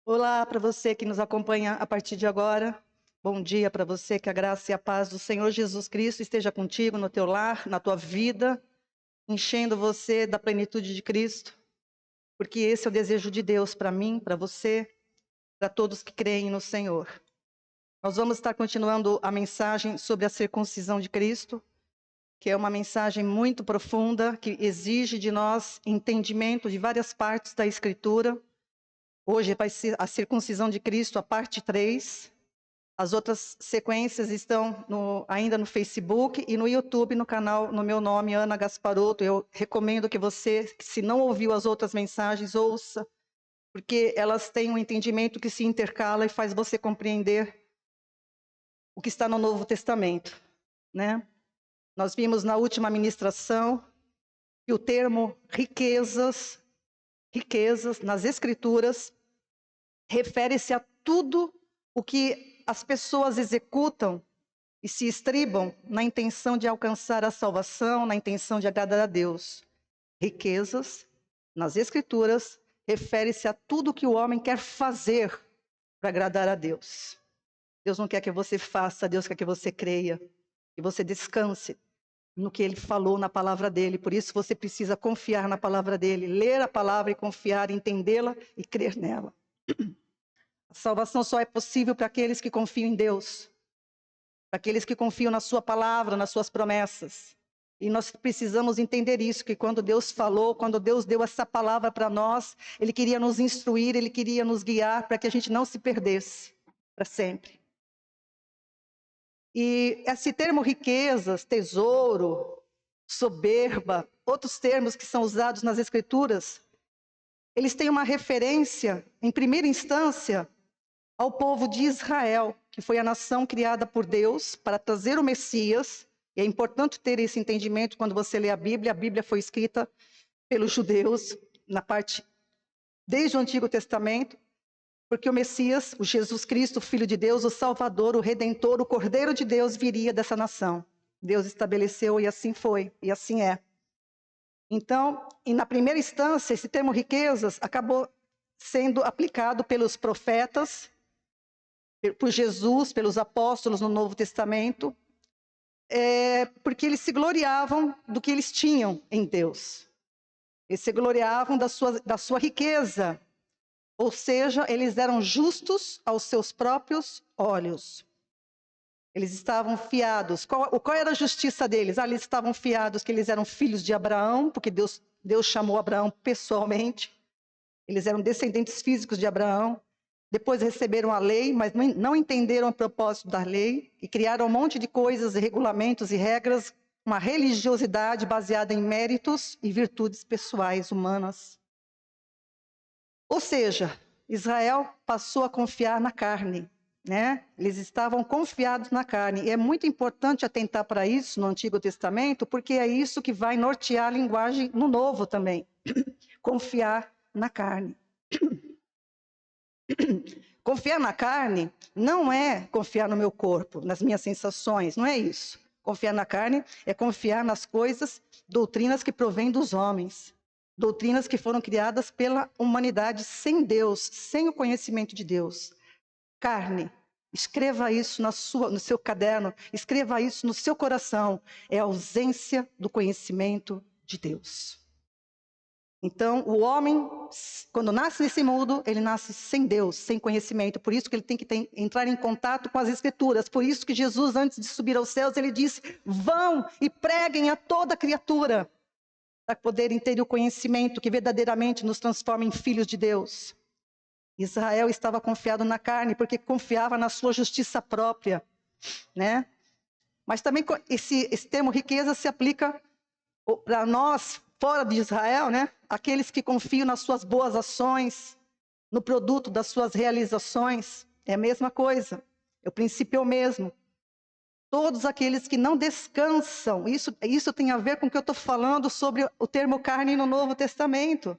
Olá para você que nos acompanha a partir de agora. Bom dia para você, que a graça e a paz do Senhor Jesus Cristo esteja contigo no teu lar, na tua vida, enchendo você da plenitude de Cristo, porque esse é o desejo de Deus para mim, para você, para todos que creem no Senhor. Nós vamos estar continuando a mensagem sobre a circuncisão de Cristo, que é uma mensagem muito profunda, que exige de nós entendimento de várias partes da Escritura. Hoje vai ser a circuncisão de Cristo, a parte 3. As outras sequências estão ainda no Facebook e no YouTube, no canal, no meu nome, Ana Gasparotto. Eu recomendo que você, se não ouviu as outras mensagens, ouça, porque elas têm um entendimento que se intercala e faz você compreender o que está no Novo Testamento, né? Nós vimos na última ministração que o termo riquezas nas Escrituras, refere-se a tudo o que as pessoas executam e se estribam na intenção de alcançar a salvação, na intenção de agradar a Deus. Riquezas, nas Escrituras, refere-se a tudo que o homem quer fazer para agradar a Deus. Deus não quer que você faça, Deus quer que você creia, que você descanse no que Ele falou na palavra dEle. Por isso você precisa confiar na palavra dEle, ler a palavra e confiar, entendê-la e crer nela. A salvação só é possível para aqueles que confiam em Deus, para aqueles que confiam na sua palavra, nas suas promessas. E nós precisamos entender isso, que quando Deus falou, quando Deus deu essa palavra para nós, Ele queria nos instruir, Ele queria nos guiar para que a gente não se perdesse para sempre. E esse termo riquezas, tesouro, soberba, outros termos que são usados nas Escrituras, eles têm uma referência, em primeira instância, ao povo de Israel, que foi a nação criada por Deus para trazer o Messias. E é importante ter esse entendimento quando você lê a Bíblia foi escrita pelos judeus, na parte desde o Antigo Testamento, porque o Messias, o Jesus Cristo, o Filho de Deus, o Salvador, o Redentor, o Cordeiro de Deus, viria dessa nação. Deus estabeleceu e assim foi, e assim é. Então, e na primeira instância, esse termo riquezas acabou sendo aplicado pelos profetas, por Jesus, pelos apóstolos no Novo Testamento, porque eles se gloriavam do que eles tinham em Deus. Eles se gloriavam da sua riqueza, ou seja, eles eram justos aos seus próprios olhos. Eles estavam fiados. Qual era a justiça deles? Eles estavam fiados que eles eram filhos de Abraão, porque Deus chamou Abraão pessoalmente. Eles eram descendentes físicos de Abraão. Depois receberam a lei, mas não entenderam o propósito da lei e criaram um monte de coisas, regulamentos e regras, uma religiosidade baseada em méritos e virtudes pessoais humanas. Ou seja, Israel passou a confiar na carne, né? Eles estavam confiados na carne. E é muito importante atentar para isso no Antigo Testamento, porque é isso que vai nortear a linguagem no Novo também. Confiar na carne. Confiar na carne não é confiar no meu corpo, nas minhas sensações, não é isso. Confiar na carne é confiar nas coisas, doutrinas que provêm dos homens. Doutrinas que foram criadas pela humanidade sem Deus, sem o conhecimento de Deus. Carne, escreva isso no seu caderno, escreva isso no seu coração. É a ausência do conhecimento de Deus. Então, o homem, quando nasce nesse mundo, ele nasce sem Deus, sem conhecimento. Por isso que ele tem que entrar em contato com as Escrituras. Por isso que Jesus, antes de subir aos céus, ele disse: vão e preguem a toda criatura, para poderem ter o conhecimento que verdadeiramente nos transforma em filhos de Deus. Israel estava confiado na carne, porque confiava na sua justiça própria, né? Mas também esse termo riqueza se aplica para nós, fora de Israel, né? Aqueles que confiam nas suas boas ações, no produto das suas realizações, é a mesma coisa, o princípio é o mesmo. Todos aqueles que não descansam, isso tem a ver com o que eu estou falando sobre o termo carne no Novo Testamento,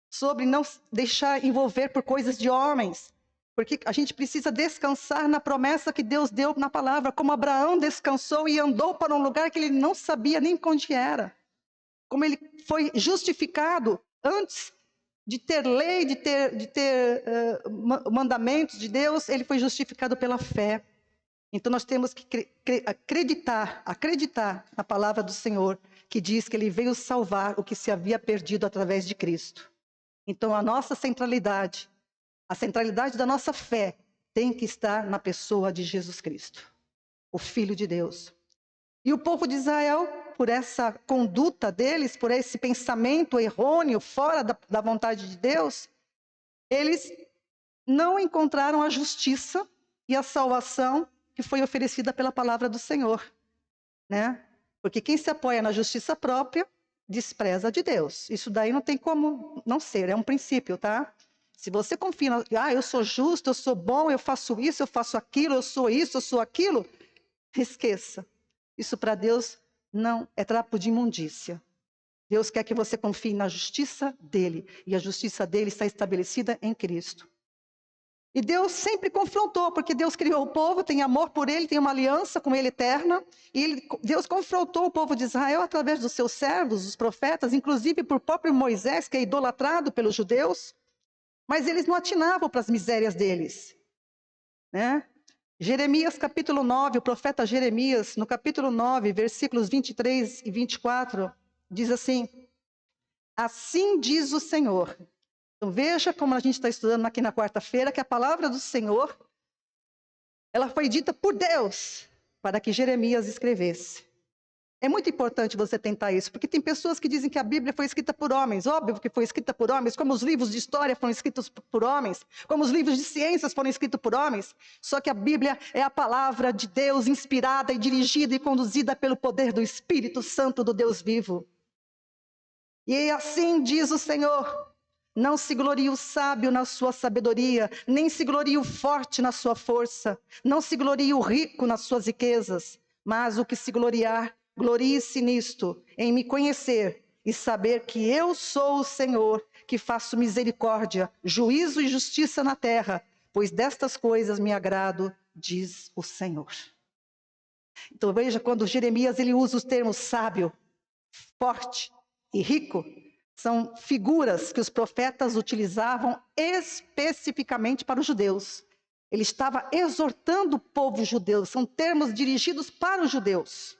sobre não deixar envolver por coisas de homens, porque a gente precisa descansar na promessa que Deus deu na palavra, como Abraão descansou e andou para um lugar que ele não sabia nem onde era. Como ele foi justificado antes de ter lei, de ter mandamentos de Deus, ele foi justificado pela fé. Então nós temos que acreditar na palavra do Senhor, que diz que ele veio salvar o que se havia perdido através de Cristo. Então a nossa centralidade, a centralidade da nossa fé, tem que estar na pessoa de Jesus Cristo, o Filho de Deus. E o povo de Israel, por essa conduta deles, por esse pensamento errôneo, fora da vontade de Deus, eles não encontraram a justiça e a salvação que foi oferecida pela palavra do Senhor, né? Porque quem se apoia na justiça própria, despreza a de Deus. Isso daí não tem como não ser, é um princípio, tá? Se você confia, eu sou justo, eu sou bom, eu faço isso, eu faço aquilo, eu sou isso, eu sou aquilo, esqueça. Isso para Deus não é trapo de imundícia. Deus quer que você confie na justiça dele, e a justiça dele está estabelecida em Cristo. E Deus sempre confrontou, porque Deus criou o povo, tem amor por ele, tem uma aliança com ele eterna. E Deus confrontou o povo de Israel através dos seus servos, os profetas, inclusive por próprio Moisés, que é idolatrado pelos judeus. Mas eles não atinavam para as misérias deles, né? Jeremias capítulo 9, o profeta Jeremias, no capítulo 9, versículos 23 e 24, diz assim: assim diz o Senhor. Então veja como a gente está estudando aqui na quarta-feira, que a palavra do Senhor, ela foi dita por Deus, para que Jeremias escrevesse. É muito importante você tentar isso, porque tem pessoas que dizem que a Bíblia foi escrita por homens. Óbvio que foi escrita por homens, como os livros de história foram escritos por homens, como os livros de ciências foram escritos por homens. Só que a Bíblia é a palavra de Deus, inspirada e dirigida e conduzida pelo poder do Espírito Santo do Deus vivo. E assim diz o Senhor: não se glorie o sábio na sua sabedoria, nem se glorie o forte na sua força, não se glorie o rico nas suas riquezas, mas o que se gloriar, glorie-se nisto, em me conhecer e saber que eu sou o Senhor, que faço misericórdia, juízo e justiça na terra, pois destas coisas me agrado, diz o Senhor. Então veja, quando Jeremias ele usa os termos sábio, forte e rico, são figuras que os profetas utilizavam especificamente para os judeus. Ele estava exortando o povo judeu, são termos dirigidos para os judeus.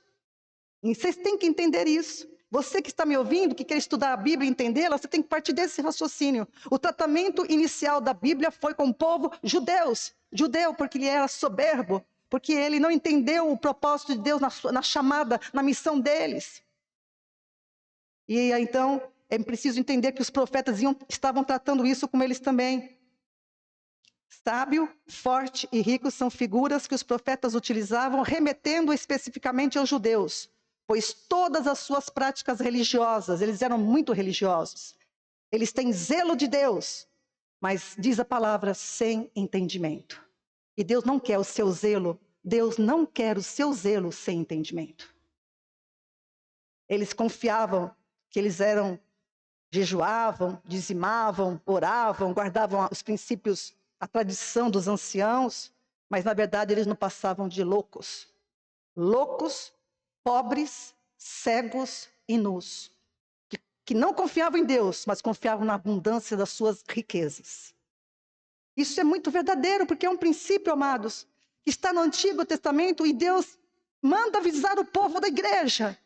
E vocês têm que entender isso. Você que está me ouvindo, que quer estudar a Bíblia e entendê-la, você tem que partir desse raciocínio. O tratamento inicial da Bíblia foi com o povo judeu, porque ele era soberbo, porque ele não entendeu o propósito de Deus na chamada, na missão deles. E então é preciso entender que os profetas estavam tratando isso com eles também. Sábio, forte e rico são figuras que os profetas utilizavam, remetendo especificamente aos judeus, pois todas as suas práticas religiosas, eles eram muito religiosos. Eles têm zelo de Deus, mas diz a palavra, sem entendimento. E Deus não quer o seu zelo, Deus não quer o seu zelo sem entendimento. Eles confiavam que eles jejuavam, dizimavam, oravam, guardavam os princípios, a tradição dos anciãos, mas na verdade eles não passavam de loucos. Loucos, pobres, cegos e nus. Que não confiavam em Deus, mas confiavam na abundância das suas riquezas. Isso é muito verdadeiro, porque é um princípio, amados, que está no Antigo Testamento e Deus manda avisar o povo da igreja.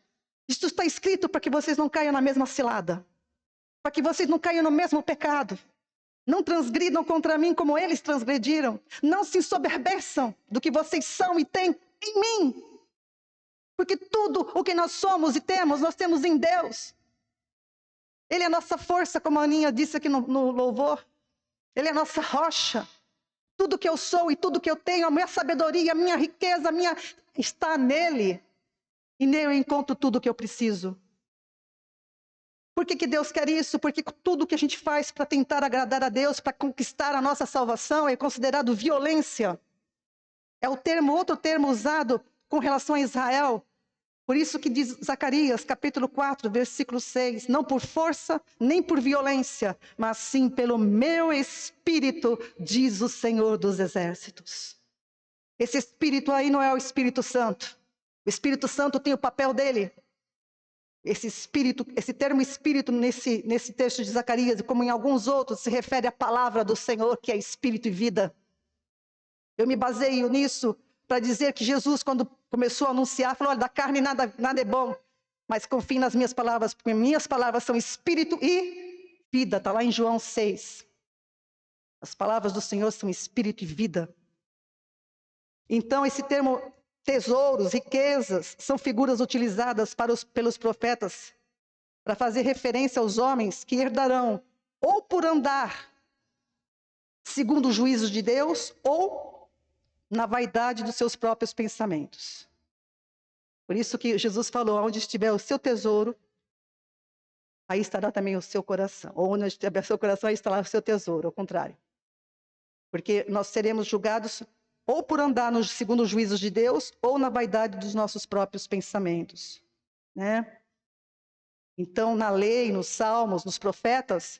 Isso está escrito para que vocês não caiam na mesma cilada, para que vocês não caiam no mesmo pecado. Não transgridam contra mim como eles transgrediram. Não se ensoberbeçam do que vocês são e têm em mim. Porque tudo o que nós somos e temos, nós temos em Deus. Ele é a nossa força, como a Aninha disse aqui no louvor. Ele é a nossa rocha. Tudo que eu sou e tudo que eu tenho, a minha sabedoria, a minha riqueza, está nele. E nele eu encontro tudo o que eu preciso. Por que Deus quer isso? Porque tudo que a gente faz para tentar agradar a Deus, para conquistar a nossa salvação, é considerado violência. É outro termo usado com relação a Israel. Por isso que diz Zacarias, capítulo 4, versículo 6, não por força, nem por violência, mas sim pelo meu Espírito, diz o Senhor dos Exércitos. Esse Espírito aí não é o Espírito Santo. O Espírito Santo tem o papel dele. Esse espírito, esse termo espírito nesse texto de Zacarias, como em alguns outros, se refere à palavra do Senhor, que é espírito e vida. Eu me baseio nisso para dizer que Jesus, quando começou a anunciar, falou: olha, da carne nada é bom, mas confie nas minhas palavras, porque minhas palavras são espírito e vida. Está lá em João 6. As palavras do Senhor são espírito e vida. Então, esse termo tesouros, riquezas, são figuras utilizadas pelos profetas para fazer referência aos homens que herdarão, ou por andar segundo os juízos de Deus, ou na vaidade dos seus próprios pensamentos. Por isso que Jesus falou: onde estiver o seu tesouro, aí estará também o seu coração. Ou onde estiver o seu coração, aí estará o seu tesouro, ao contrário. Porque nós seremos julgados ou por andar segundo os juízos de Deus, ou na vaidade dos nossos próprios pensamentos, né? Então, na lei, nos salmos, nos profetas,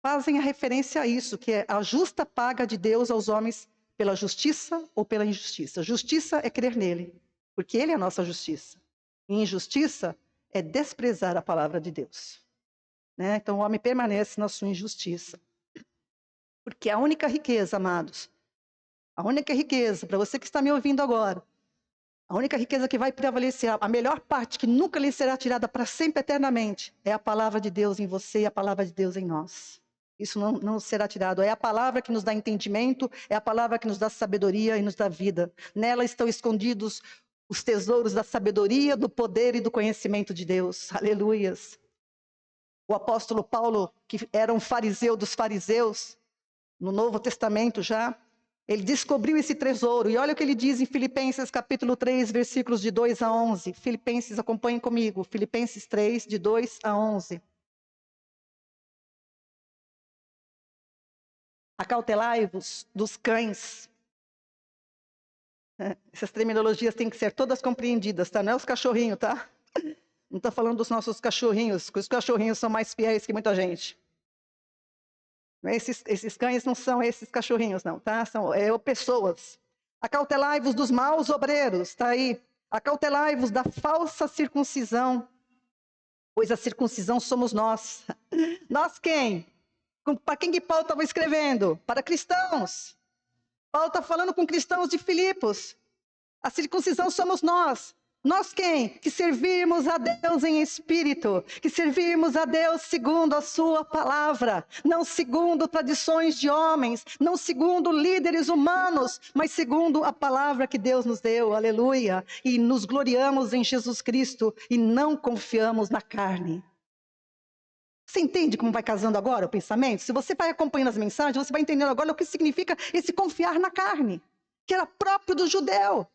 fazem a referência a isso, que é a justa paga de Deus aos homens pela justiça ou pela injustiça. Justiça é crer nele, porque ele é a nossa justiça. E injustiça é desprezar a palavra de Deus, né? Então, o homem permanece na sua injustiça. Porque a única riqueza, amados, a única riqueza, para você que está me ouvindo agora, a única riqueza que vai prevalecer, a melhor parte que nunca lhe será tirada para sempre, eternamente, é a palavra de Deus em você e a palavra de Deus em nós. Isso não será tirado. É a palavra que nos dá entendimento, é a palavra que nos dá sabedoria e nos dá vida. Nela estão escondidos os tesouros da sabedoria, do poder e do conhecimento de Deus. Aleluias. O apóstolo Paulo, que era um fariseu dos fariseus, no Novo Testamento já, ele descobriu esse tesouro. E olha o que ele diz em Filipenses capítulo 3, versículos de 2 a 11. Filipenses, acompanhem comigo. Filipenses 3, de 2 a 11. Acautelai-vos dos cães. Essas terminologias têm que ser todas compreendidas, tá? Não é os cachorrinhos, tá? Não estou falando dos nossos cachorrinhos, porque os cachorrinhos são mais fiéis que muita gente. Esses cães não são esses cachorrinhos, não, tá? São pessoas. Acautelai-vos dos maus obreiros, tá aí. Acautelai-vos da falsa circuncisão, pois a circuncisão somos nós. Nós quem? Para quem que Paulo estava escrevendo? Para cristãos. Paulo está falando com cristãos de Filipos. A circuncisão somos nós. Nós quem? Que servimos a Deus em espírito, que servimos a Deus segundo a sua palavra, não segundo tradições de homens, não segundo líderes humanos, mas segundo a palavra que Deus nos deu, aleluia. E nos gloriamos em Jesus Cristo e não confiamos na carne. Você entende como vai casando agora o pensamento? Se você vai acompanhando as mensagens, você vai entendendo agora o que significa esse confiar na carne, que era próprio do judeu.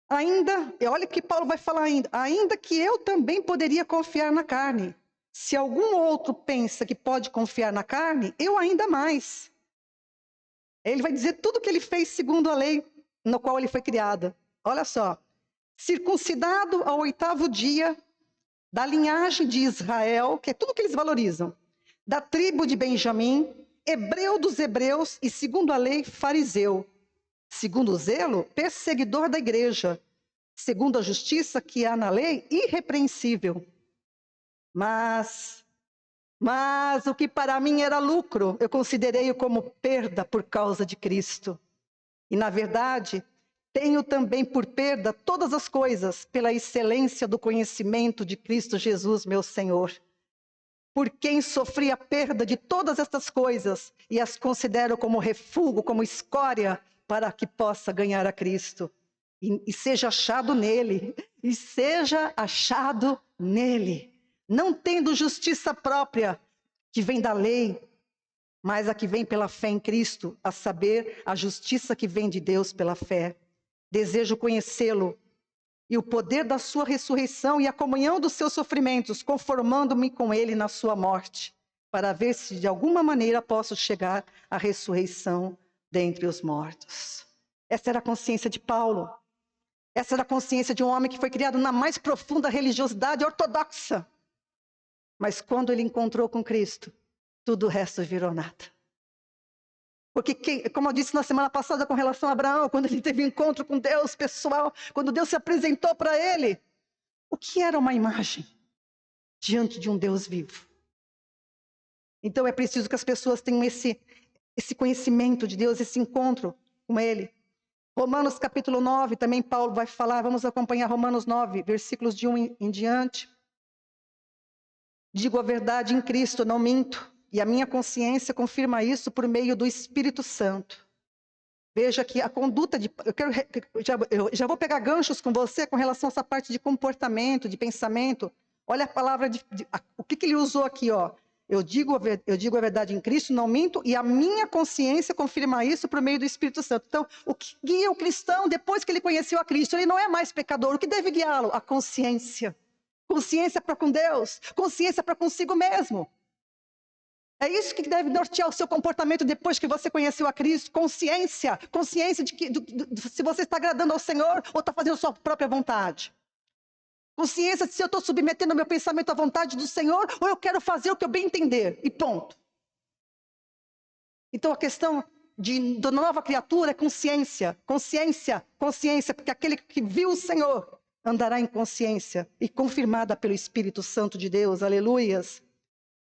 Olha o que Paulo vai falar ainda que eu também poderia confiar na carne. Se algum outro pensa que pode confiar na carne, eu ainda mais. Ele vai dizer tudo o que ele fez segundo a lei no qual ele foi criado. Olha só, circuncidado ao 8º dia, da linhagem de Israel, que é tudo que eles valorizam, da tribo de Benjamim, hebreu dos hebreus e, segundo a lei, fariseu. Segundo o zelo, perseguidor da igreja. Segundo a justiça que há na lei, irrepreensível. Mas o que para mim era lucro, eu considerei-o como perda por causa de Cristo. E, na verdade, tenho também por perda todas as coisas, pela excelência do conhecimento de Cristo Jesus, meu Senhor. Por quem sofri a perda de todas estas coisas e as considero como refúgio, como escória, para que possa ganhar a Cristo e seja achado nele, não tendo justiça própria que vem da lei, mas a que vem pela fé em Cristo, a saber, a justiça que vem de Deus pela fé. Desejo conhecê-lo e o poder da sua ressurreição e a comunhão dos seus sofrimentos, conformando-me com ele na sua morte, para ver se de alguma maneira posso chegar à ressurreição dentre os mortos. Essa era a consciência de Paulo. Essa era a consciência de um homem que foi criado na mais profunda religiosidade ortodoxa. Mas quando ele encontrou com Cristo, tudo o resto virou nada. Porque, como eu disse na semana passada com relação a Abraão, quando ele teve um encontro com Deus pessoal, quando Deus se apresentou para ele, O que era uma imagem diante de um Deus vivo? Então é preciso que as pessoas tenham esse conhecimento de Deus, esse encontro com Ele. Romanos capítulo 9, também Paulo vai falar, vamos acompanhar Romanos 9, versículos de 1 em diante. Digo a verdade em Cristo, não minto, e a minha consciência confirma isso por meio do Espírito Santo. Veja que a conduta de... Eu já vou pegar ganchos com você com relação a essa parte de comportamento, de pensamento. Olha a palavra, o que ele usou aqui, ó. Eu digo a verdade em Cristo, não minto, e a minha consciência confirma isso por meio do Espírito Santo. Então, o que guia o cristão depois que ele conheceu a Cristo? Ele não é mais pecador. O que deve guiá-lo? A consciência. Consciência para com Deus, consciência para consigo mesmo. É isso que deve nortear o seu comportamento depois que você conheceu a Cristo. Consciência de que se você está agradando ao Senhor ou está fazendo a sua própria vontade. Consciência de se eu estou submetendo o meu pensamento à vontade do Senhor ou eu quero fazer o que eu bem entender. E ponto. Então a questão da nova criatura é consciência. Consciência, porque aquele que viu o Senhor andará em consciência e confirmada pelo Espírito Santo de Deus. Aleluias.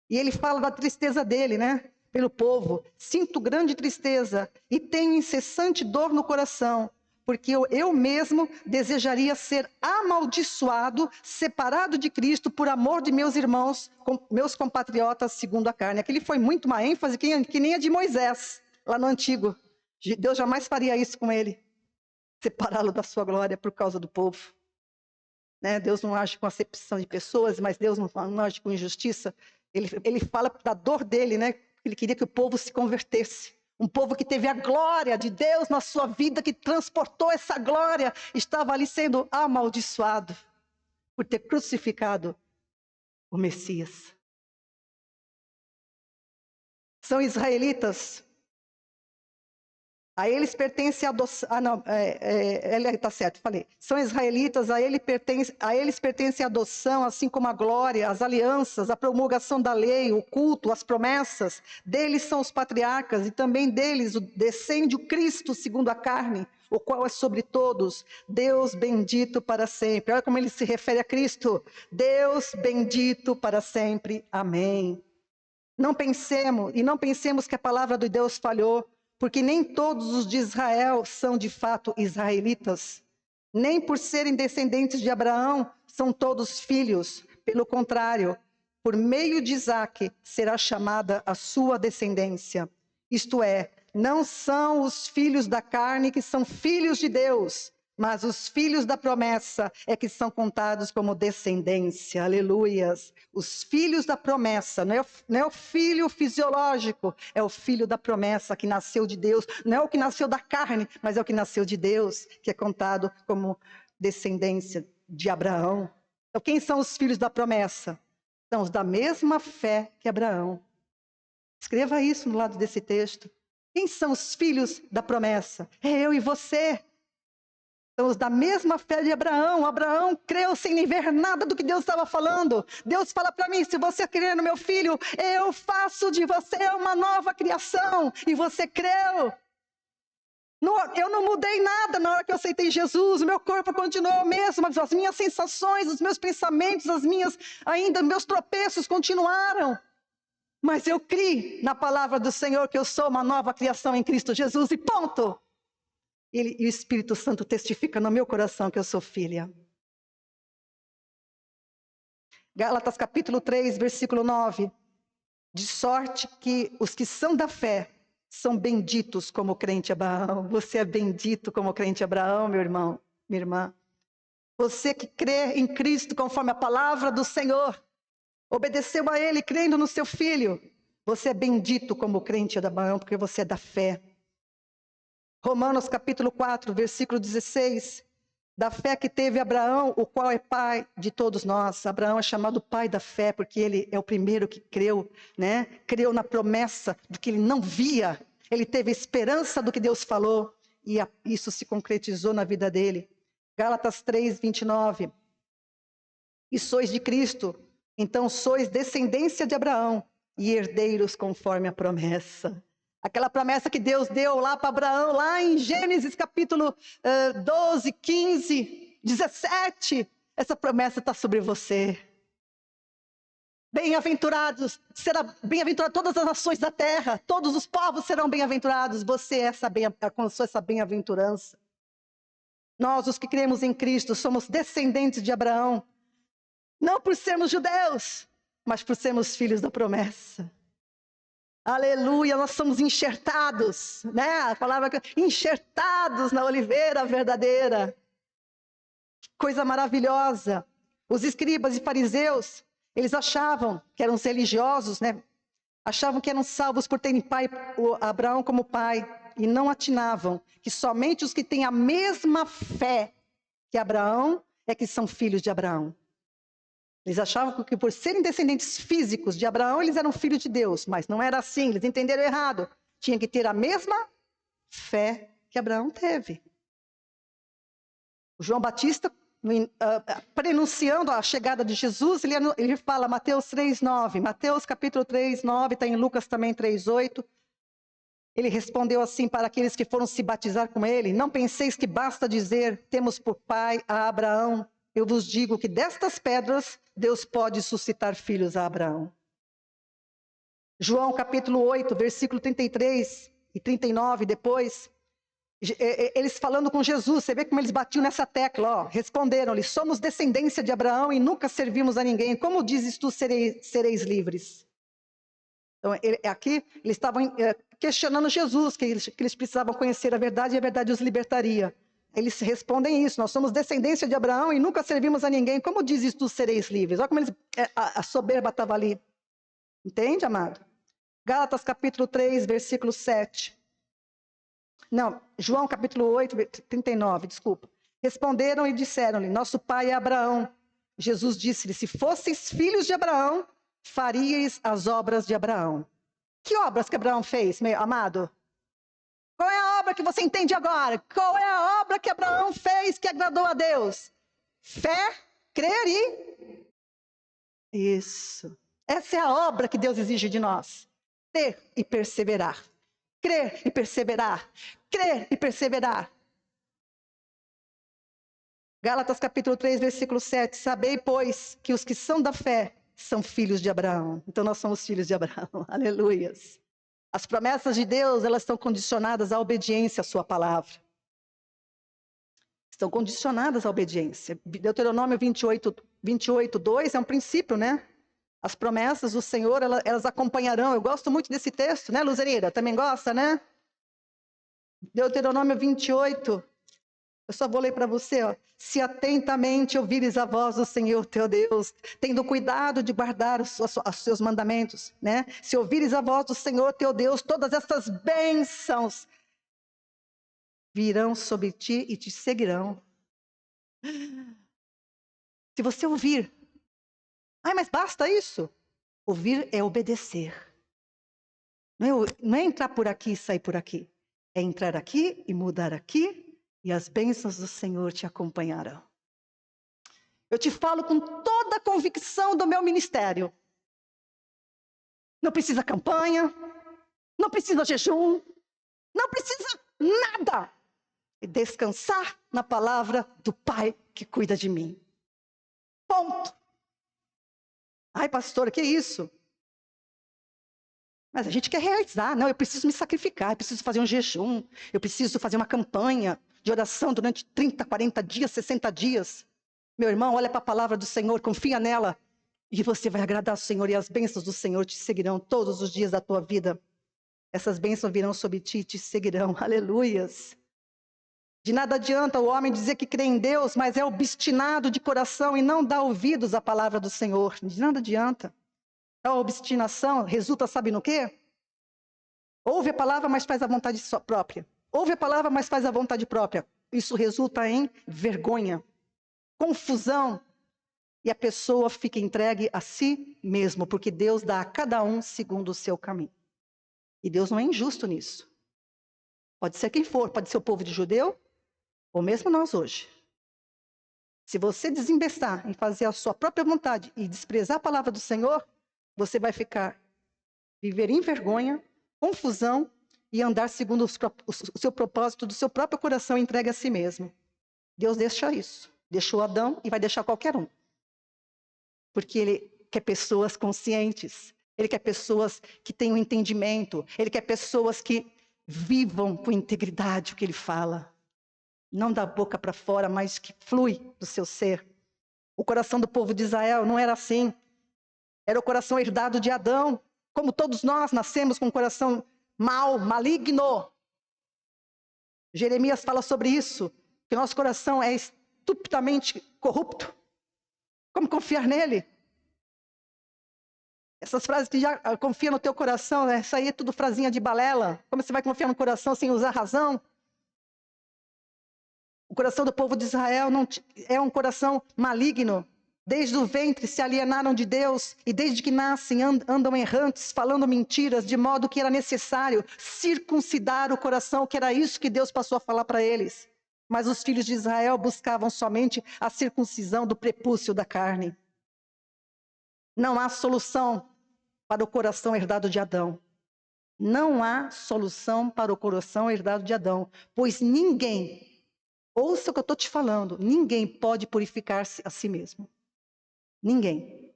E ele fala da tristeza dele, né? Pelo povo. Sinto grande tristeza e tenho incessante dor no coração. Porque eu mesmo desejaria ser amaldiçoado, separado de Cristo por amor de meus irmãos, meus compatriotas segundo a carne. Aqui foi muito uma ênfase que nem a de Moisés, lá no Antigo. Deus jamais faria isso com ele, separá-lo da sua glória por causa do povo. Né? Deus não age com acepção de pessoas, mas Deus não age com injustiça. Ele fala da dor dele, né? Ele queria que o povo se convertesse. Um povo que teve a glória de Deus na sua vida, que transportou essa glória, estava ali sendo amaldiçoado por ter crucificado o Messias. São israelitas. A eles pertence a adoção. Está certo, falei. São israelitas, a eles pertence a adoção, assim como a glória, as alianças, a promulgação da lei, o culto, as promessas. Deles são os patriarcas, e também deles descende o Cristo segundo a carne, o qual é sobre todos, Deus bendito para sempre. Olha como ele se refere a Cristo. Deus bendito para sempre. Amém. Não pensemos que a palavra de Deus falhou, porque nem todos os de Israel são de fato israelitas. Nem por serem descendentes de Abraão são todos filhos. Pelo contrário, por meio de Isaque será chamada a sua descendência. Isto é, não são os filhos da carne que são filhos de Deus, mas os filhos da promessa é que são contados como descendência. Aleluias. Os filhos da promessa, não é o filho fisiológico, é o filho da promessa que nasceu de Deus. Não é o que nasceu da carne, mas é o que nasceu de Deus, que é contado como descendência de Abraão. Então, quem são os filhos da promessa? São os da mesma fé que Abraão. Escreva isso no lado desse texto. Quem são os filhos da promessa? É eu e você. São os da mesma fé de Abraão. Abraão creu sem nem ver nada do que Deus estava falando. Deus fala para mim, se você crer no meu filho, eu faço de você uma nova criação. E você creu. Eu não mudei nada na hora que eu aceitei Jesus. O meu corpo continuou o mesmo, mas as minhas sensações, os meus pensamentos, meus tropeços continuaram. Mas eu criei na palavra do Senhor que eu sou uma nova criação em Cristo Jesus e ponto. E o Espírito Santo testifica no meu coração que eu sou filha. Gálatas capítulo 3, versículo 9. De sorte que os que são da fé são benditos como o crente Abraão. Você é bendito como o crente Abraão, meu irmão, minha irmã. Você que crê em Cristo conforme a palavra do Senhor, obedeceu a Ele crendo no seu Filho. Você é bendito como o crente Abraão, porque você é da fé. Romanos capítulo 4, versículo 16. Da fé que teve Abraão, o qual é pai de todos nós. Abraão é chamado pai da fé, porque ele é o primeiro que creu, né? Creu na promessa do que ele não via. Ele teve esperança do que Deus falou, e isso se concretizou na vida dele. Gálatas 3, 29. E sois de Cristo, então sois descendência de Abraão, e herdeiros conforme a promessa. Aquela promessa que Deus deu lá para Abraão, lá em Gênesis capítulo 12, 15, 17. essa promessa está sobre você. Bem-aventurados, será bem-aventurado todas as nações da terra, todos os povos serão bem-aventurados. Você alcançou essa bem-aventurança. Nós, os que cremos em Cristo, somos descendentes de Abraão, não por sermos judeus, mas por sermos filhos da promessa. Aleluia, nós somos enxertados, né? A palavra enxertados na oliveira verdadeira. Coisa maravilhosa. Os escribas e fariseus, eles achavam que eram os religiosos, né? Achavam que eram salvos por terem Abraão como pai, e não atinavam que somente os que têm a mesma fé que Abraão é que são filhos de Abraão. Eles achavam que por serem descendentes físicos de Abraão, eles eram filhos de Deus, mas não era assim, eles entenderam errado. Tinha que ter a mesma fé que Abraão teve. O João Batista, prenunciando a chegada de Jesus, ele fala, Mateus 3,9, Mateus capítulo 3,9, está em Lucas também 3,8. Ele respondeu assim para aqueles que foram se batizar com ele: não penseis que basta dizer, temos por pai a Abraão. Eu vos digo que destas pedras Deus pode suscitar filhos a Abraão. João capítulo 8, versículo 33 e 39, depois, eles falando com Jesus, você vê como eles batiam nessa tecla, ó, responderam-lhe, somos descendência de Abraão e nunca servimos a ninguém, como dizes tu sereis livres? Então, aqui eles estavam questionando Jesus, que eles precisavam conhecer a verdade e a verdade os libertaria. Eles respondem isso, nós somos descendência de Abraão e nunca servimos a ninguém, como dizes tu sereis livres? Olha como a soberba estava ali. Entende, amado? Gálatas capítulo 3, versículo 7. Não, João capítulo 8, 39, desculpa. Responderam e disseram-lhe, nosso pai é Abraão. Jesus disse-lhe, se fosseis filhos de Abraão, faríeis as obras de Abraão. Que obras que Abraão fez, meu amado? Qual é a obra que você entende agora? Qual é a obra que Abraão fez que agradou a Deus? Fé, crer e... Isso. Essa é a obra que Deus exige de nós. Ter e perseverar. Crer e perseverar. Crer e perseverar. Gálatas capítulo 3, versículo 7. Sabei, pois, que os que são da fé são filhos de Abraão. Então nós somos filhos de Abraão. Aleluias. As promessas de Deus, elas estão condicionadas à obediência à sua palavra. Estão condicionadas à obediência. Deuteronômio 28, 2 é um princípio, né? As promessas do Senhor, elas acompanharão. Eu gosto muito desse texto, né, Luzerira? Também gosta, né? Deuteronômio 28. Eu só vou ler para você, ó. Se atentamente ouvires a voz do Senhor teu Deus, tendo cuidado de guardar os seus mandamentos, né? Se ouvires a voz do Senhor teu Deus, todas essas bênçãos virão sobre ti e te seguirão. Se você ouvir, mas basta isso? Ouvir é obedecer. Não é entrar por aqui e sair por aqui. É entrar aqui e mudar aqui. E as bênçãos do Senhor te acompanharão. Eu te falo com toda a convicção do meu ministério. Não precisa campanha, não precisa jejum, não precisa nada. E descansar na palavra do Pai que cuida de mim. Ponto. Ai, pastora, que isso? Mas a gente quer realizar. Não, eu preciso me sacrificar, eu preciso fazer um jejum, eu preciso fazer uma campanha de oração durante 30, 40 dias, 60 dias. Meu irmão, olha para a palavra do Senhor, confia nela. E você vai agradar ao Senhor e as bênçãos do Senhor te seguirão todos os dias da tua vida. Essas bênçãos virão sobre ti e te seguirão. Aleluias. De nada adianta o homem dizer que crê em Deus, mas é obstinado de coração e não dá ouvidos à palavra do Senhor. De nada adianta. A obstinação resulta, sabe no quê? Ouve a palavra, mas faz a vontade própria. Ouve a palavra, mas faz a vontade própria. Isso resulta em vergonha, confusão. E a pessoa fica entregue a si mesmo, porque Deus dá a cada um segundo o seu caminho. E Deus não é injusto nisso. Pode ser quem for, pode ser o povo de judeu, ou mesmo nós hoje. Se você desembestar em fazer a sua própria vontade e desprezar a palavra do Senhor, você vai viver em vergonha, confusão e andar segundo o seu propósito do seu próprio coração entregue a si mesmo. Deus deixa isso. Deixou Adão e vai deixar qualquer um. Porque ele quer pessoas conscientes. Ele quer pessoas que tenham entendimento. Ele quer pessoas que vivam com integridade o que ele fala. Não da boca para fora, mas que flui do seu ser. O coração do povo de Israel não era assim. Era o coração herdado de Adão. Como todos nós nascemos com um coração mau, maligno. Jeremias fala sobre isso. Que nosso coração é estupidamente corrupto. Como confiar nele? Essas frases que já confia no teu coração, essa aí é tudo frasinha de balela. Como você vai confiar no coração sem usar razão? O coração do povo de Israel é um coração maligno. Desde o ventre se alienaram de Deus e desde que nascem andam errantes, falando mentiras, de modo que era necessário circuncidar o coração, que era isso que Deus passou a falar para eles. Mas os filhos de Israel buscavam somente a circuncisão do prepúcio da carne. Não há solução para o coração herdado de Adão. Não há solução para o coração herdado de Adão, pois ninguém, ouça o que eu estou te falando, ninguém pode purificar-se a si mesmo. Ninguém.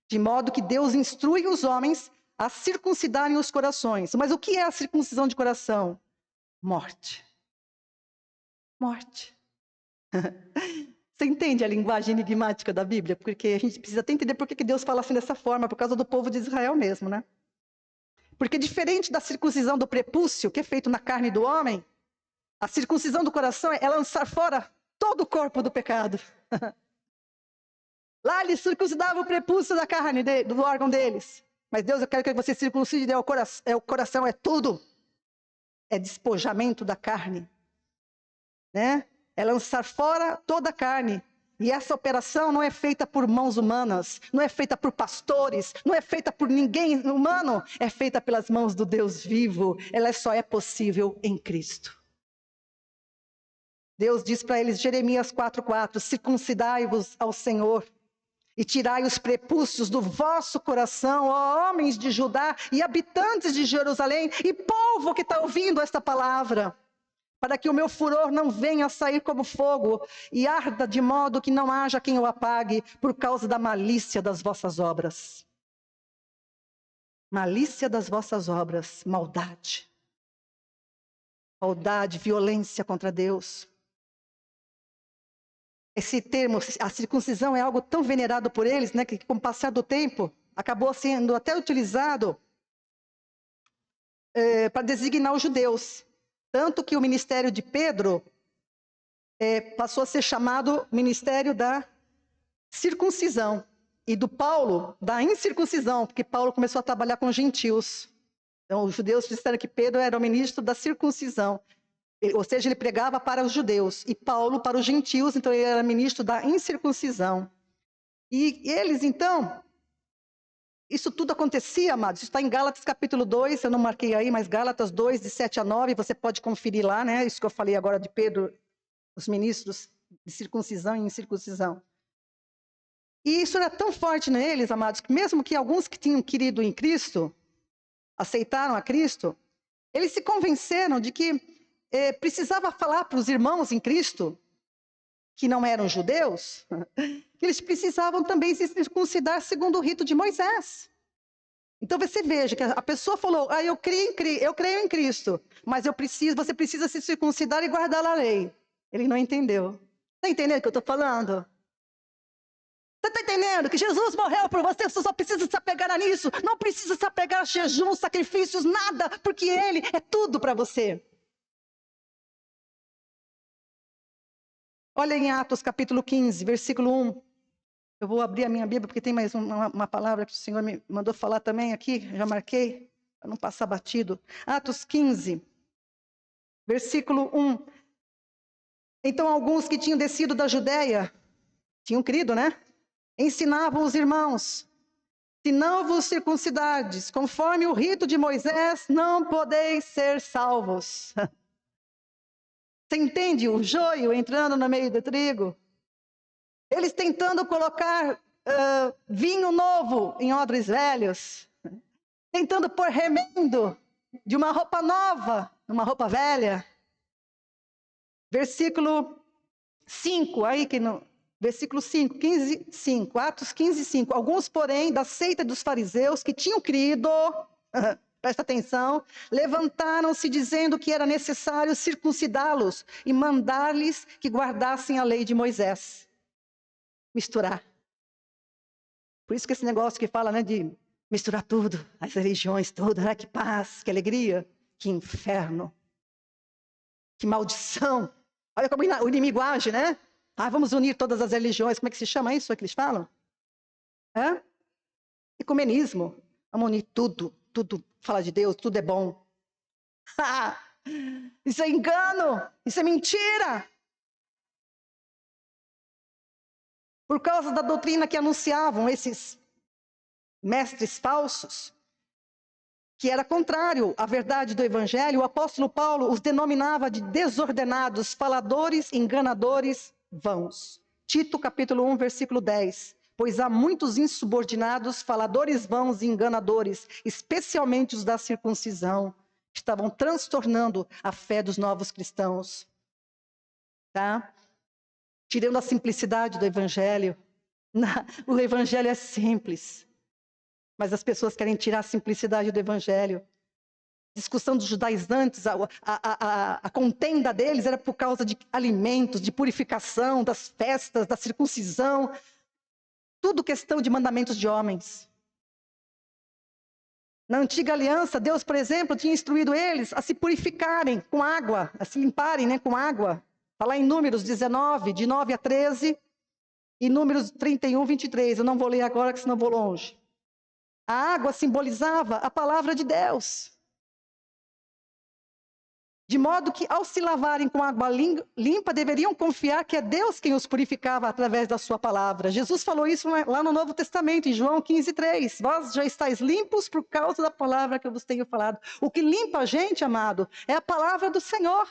De modo que Deus instrui os homens a circuncidarem os corações. Mas o que é a circuncisão de coração? Morte. Morte. Você entende a linguagem enigmática da Bíblia? Porque a gente precisa até entender por que Deus fala assim dessa forma, por causa do povo de Israel mesmo, né? Porque diferente da circuncisão do prepúcio, que é feito na carne do homem, a circuncisão do coração é lançar fora todo o corpo do pecado. Lá eles circuncidavam o prepúcio da carne, do órgão deles. Mas Deus, eu quero que você circuncide o coração, é tudo. É despojamento da carne. Né? É lançar fora toda a carne. E essa operação não é feita por mãos humanas, não é feita por pastores, não é feita por ninguém humano, é feita pelas mãos do Deus vivo. Ela só é possível em Cristo. Deus diz para eles, Jeremias 4:4, circuncidai-vos ao Senhor e tirai os prepúcios do vosso coração, ó homens de Judá e habitantes de Jerusalém e povo que está ouvindo esta palavra, para que o meu furor não venha a sair como fogo e arda de modo que não haja quem o apague por causa da malícia das vossas obras. Malícia das vossas obras, maldade. Maldade, violência contra Deus. Esse termo, a circuncisão, é algo tão venerado por eles, né, que com o passar do tempo, acabou sendo até utilizado para designar os judeus. Tanto que o ministério de Pedro passou a ser chamado ministério da circuncisão. E do Paulo, da incircuncisão, porque Paulo começou a trabalhar com gentios. Então, os judeus disseram que Pedro era o ministro da circuncisão. Ou seja, ele pregava para os judeus. E Paulo para os gentios, então ele era ministro da incircuncisão. E eles, então, isso tudo acontecia, amados. Isso está em Gálatas capítulo 2, eu não marquei aí, mas Gálatas 2, de 7 a 9, você pode conferir lá, né? Isso que eu falei agora de Pedro, os ministros de circuncisão e incircuncisão. E isso era tão forte neles, amados, que mesmo que alguns que tinham querido em Cristo, aceitaram a Cristo, eles se convenceram de que precisava falar para os irmãos em Cristo, que não eram judeus, que eles precisavam também se circuncidar segundo o rito de Moisés. Então você veja que a pessoa falou, eu creio em Cristo, mas você precisa se circuncidar e guardar a lei. Ele não entendeu. Está entendendo o que eu estou falando? Você está entendendo que Jesus morreu por você só precisa se apegar nisso, não precisa se apegar a jejum, sacrifícios, nada, porque Ele é tudo para você. Olha em Atos capítulo 15, versículo 1. Eu vou abrir a minha Bíblia porque tem mais uma palavra que o Senhor me mandou falar também aqui, já marquei, para não passar batido. Atos 15, versículo 1. Então alguns que tinham descido da Judéia, tinham crido, né? Ensinavam os irmãos, se não vos circuncidardes, conforme o rito de Moisés, não podeis ser salvos. Você entende o joio entrando no meio do trigo? Eles tentando colocar vinho novo em odres velhos. Tentando pôr remendo de uma roupa nova numa roupa velha. Versículo 5, aí que no versículo 5, 15, 5, Atos 15, 5. Alguns, porém, da seita dos fariseus que tinham crido, presta atenção, levantaram-se dizendo que era necessário circuncidá-los e mandar-lhes que guardassem a lei de Moisés. Misturar. Por isso que esse negócio que fala, né, de misturar tudo, as religiões todas, né, que paz, que alegria, que inferno, que maldição. Olha como o inimigo age, né? Vamos unir todas as religiões. Como é que se chama isso que eles falam? Ecumenismo. Vamos unir tudo, tudo fala de Deus, tudo é bom. Isso é engano, isso é mentira. Por causa da doutrina que anunciavam esses mestres falsos, que era contrário à verdade do evangelho, o apóstolo Paulo os denominava de desordenados, faladores, enganadores, vãos. Tito capítulo 1, versículo 10. Pois há muitos insubordinados, faladores vãos e enganadores, especialmente os da circuncisão, que estavam transtornando a fé dos novos cristãos. Tá? Tirando a simplicidade do evangelho. O evangelho é simples, mas as pessoas querem tirar a simplicidade do evangelho. Discussão dos judaizantes, a contenda deles era por causa de alimentos, de purificação, das festas, da circuncisão. Tudo questão de mandamentos de homens. Na antiga aliança, Deus, por exemplo, tinha instruído eles a se purificarem com água, a se limparem, né, com água. Está lá em Números 19, de 9 a 13, e Números 31, 23. Eu não vou ler agora, que senão vou longe. A água simbolizava a palavra de Deus. De modo que, ao se lavarem com água limpa, deveriam confiar que é Deus quem os purificava através da sua palavra. Jesus falou isso lá no Novo Testamento, em João 15, 3. Vós já estáis limpos por causa da palavra que eu vos tenho falado. O que limpa a gente, amado, é a palavra do Senhor.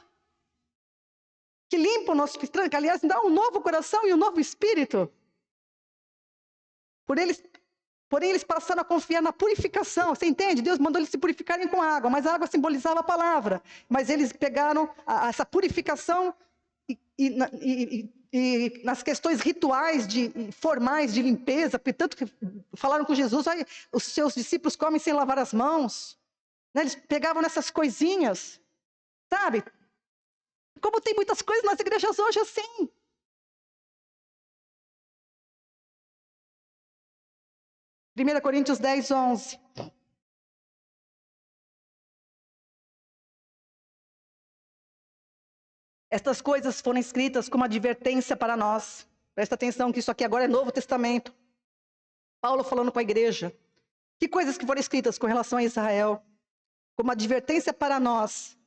Que limpa o nosso espírito, que aliás dá um novo coração e um novo espírito. Porém, eles passaram a confiar na purificação. Você entende? Deus mandou eles se purificarem com água, mas a água simbolizava a palavra. Mas eles pegaram essa purificação e nas questões rituais, formais de limpeza, tanto que falaram com Jesus, os seus discípulos comem sem lavar as mãos. Né? Eles pegavam nessas coisinhas, sabe? Como tem muitas coisas nas igrejas hoje assim. Primeira Coríntios 10, 11. Estas coisas foram escritas como advertência para nós. Presta atenção que isso aqui agora é Novo Testamento. Paulo falando com a igreja. Que coisas que foram escritas com relação a Israel? Como advertência para nós,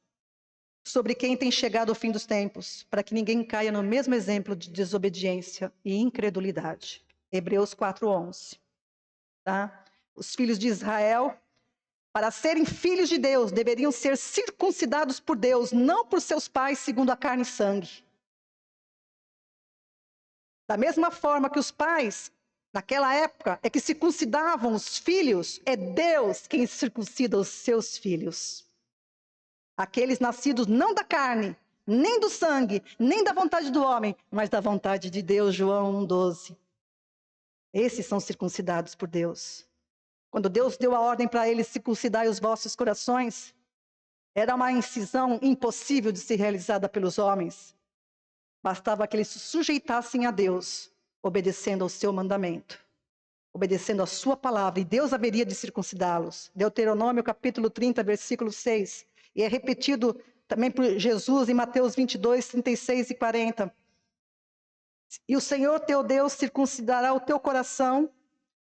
sobre quem tem chegado o fim dos tempos, para que ninguém caia no mesmo exemplo de desobediência e incredulidade. Hebreus 4, 11. Tá? Os filhos de Israel, para serem filhos de Deus, deveriam ser circuncidados por Deus, não por seus pais segundo a carne e sangue. Da mesma forma que os pais, naquela época, é que circuncidavam os filhos, é Deus quem circuncida os seus filhos. Aqueles nascidos não da carne, nem do sangue, nem da vontade do homem, mas da vontade de Deus, João 1,12. Esses são circuncidados por Deus. Quando Deus deu a ordem para eles circuncidar os vossos corações, era uma incisão impossível de ser realizada pelos homens. Bastava que eles se sujeitassem a Deus, obedecendo ao seu mandamento, obedecendo a sua palavra, e Deus haveria de circuncidá-los. Deuteronômio capítulo 30, versículo 6. E é repetido também por Jesus em Mateus 22, 36 e 40. E o Senhor teu Deus circuncidará o teu coração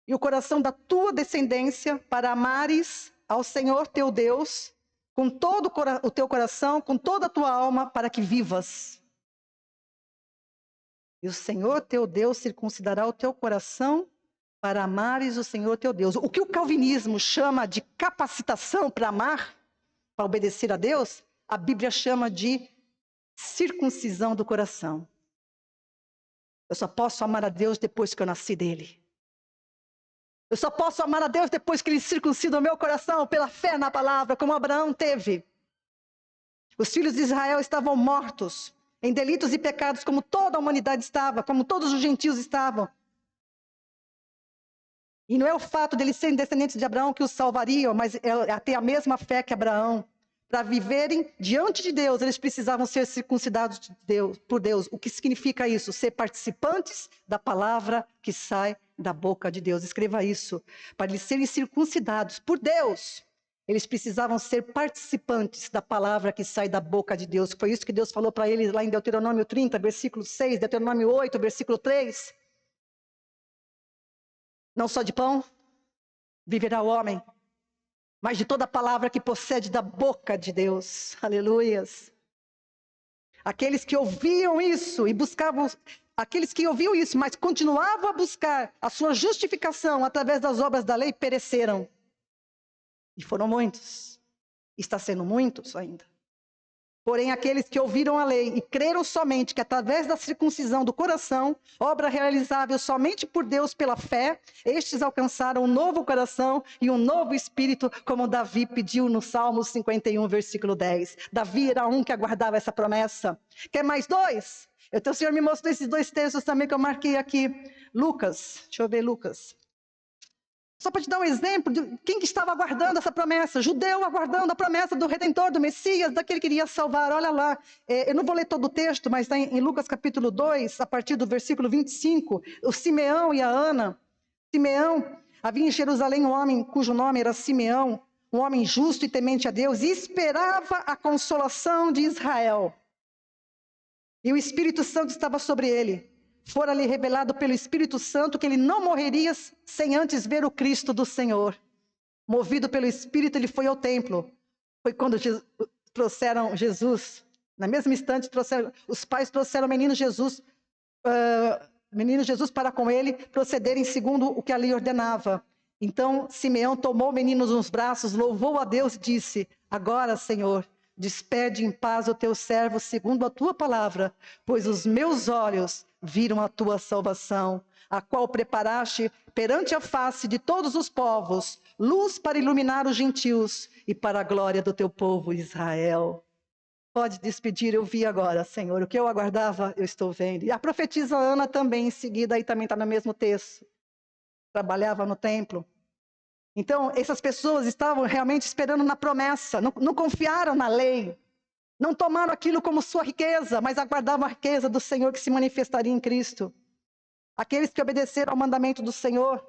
e o coração da tua descendência, para amares ao Senhor teu Deus com todo o teu coração, com toda a tua alma, para que vivas. E o Senhor teu Deus circuncidará o teu coração para amares o Senhor teu Deus. O que o calvinismo chama de capacitação para amar, para obedecer a Deus, a Bíblia chama de circuncisão do coração. Eu só posso amar a Deus depois que eu nasci dele. Eu só posso amar a Deus depois que ele circuncida o meu coração pela fé na palavra, como Abraão teve. Os filhos de Israel estavam mortos. em delitos e pecados, como toda a humanidade estava, como todos os gentios estavam. E não é o fato deles serem descendentes de Abraão que os salvariam, mas é ter a mesma fé que Abraão. Para viverem diante de Deus, eles precisavam ser circuncidados por Deus. O que significa isso? Ser participantes da palavra que sai da boca de Deus. Escreva isso. Para eles serem circuncidados por Deus, eles precisavam ser participantes da palavra que sai da boca de Deus. Foi isso que Deus falou para eles lá em Deuteronômio 30, versículo 6, Deuteronômio 8, versículo 3. Não só de pão viverá o homem, mas de toda palavra que procede da boca de Deus. Aleluias. Aqueles que ouviam isso e buscavam, aqueles que ouviam isso, mas continuavam a buscar a sua justificação através das obras da lei, pereceram. E foram muitos. Está sendo muitos ainda. Porém, aqueles que ouviram a lei e creram somente que através da circuncisão do coração, obra realizável somente por Deus pela fé, estes alcançaram um novo coração e um novo espírito, como Davi pediu no Salmo 51, versículo 10. Davi era um que aguardava essa promessa. Quer mais dois? Então o Senhor me mostrou esses dois textos também que eu marquei aqui. Lucas, deixa eu ver Lucas. Só para te dar um exemplo de quem que estava aguardando essa promessa. Judeu aguardando a promessa do Redentor, do Messias, daquele que iria salvar. Olha lá, eu não vou ler todo o texto, mas está em Lucas capítulo 2, a partir do versículo 25, o Simeão e a Ana. Simeão, havia em Jerusalém um homem cujo nome era Simeão, um homem justo e temente a Deus, e esperava a consolação de Israel. E o Espírito Santo estava sobre ele. Fora-lhe revelado pelo Espírito Santo que ele não morreria sem antes ver o Cristo do Senhor. Movido pelo Espírito, ele foi ao templo. Foi quando trouxeram Jesus. Na mesma instante, os pais trouxeram o menino Jesus para com ele procederem segundo o que a lei ordenava. Então, Simeão tomou o menino nos braços, louvou a Deus e disse: agora, Senhor, despede em paz o teu servo segundo a tua palavra, pois os meus olhos viram a tua salvação, a qual preparaste perante a face de todos os povos, luz para iluminar os gentios e para a glória do teu povo Israel. Pode despedir, eu vi agora, Senhor, o que eu aguardava, eu estou vendo. E a profetisa Ana também, em seguida, aí também está no mesmo texto. Trabalhava no templo. Então, essas pessoas estavam realmente esperando na promessa, não confiaram na lei. Não tomaram aquilo como sua riqueza, mas aguardavam a riqueza do Senhor que se manifestaria em Cristo. Aqueles que obedeceram ao mandamento do Senhor,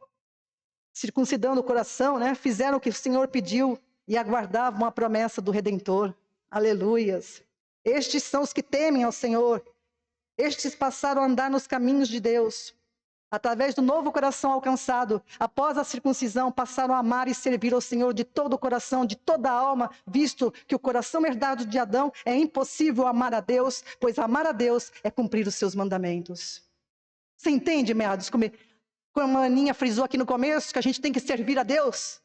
circuncidando o coração, fizeram o que o Senhor pediu e aguardavam a promessa do Redentor. Aleluias. Estes são os que temem ao Senhor. Estes passaram a andar nos caminhos de Deus. Através do novo coração alcançado, após a circuncisão, passaram a amar e servir ao Senhor de todo o coração, de toda a alma, visto que o coração herdado de Adão é impossível amar a Deus, pois amar a Deus é cumprir os seus mandamentos. Você entende, meados, como a Aninha frisou aqui no começo, que a gente tem que servir a Deus?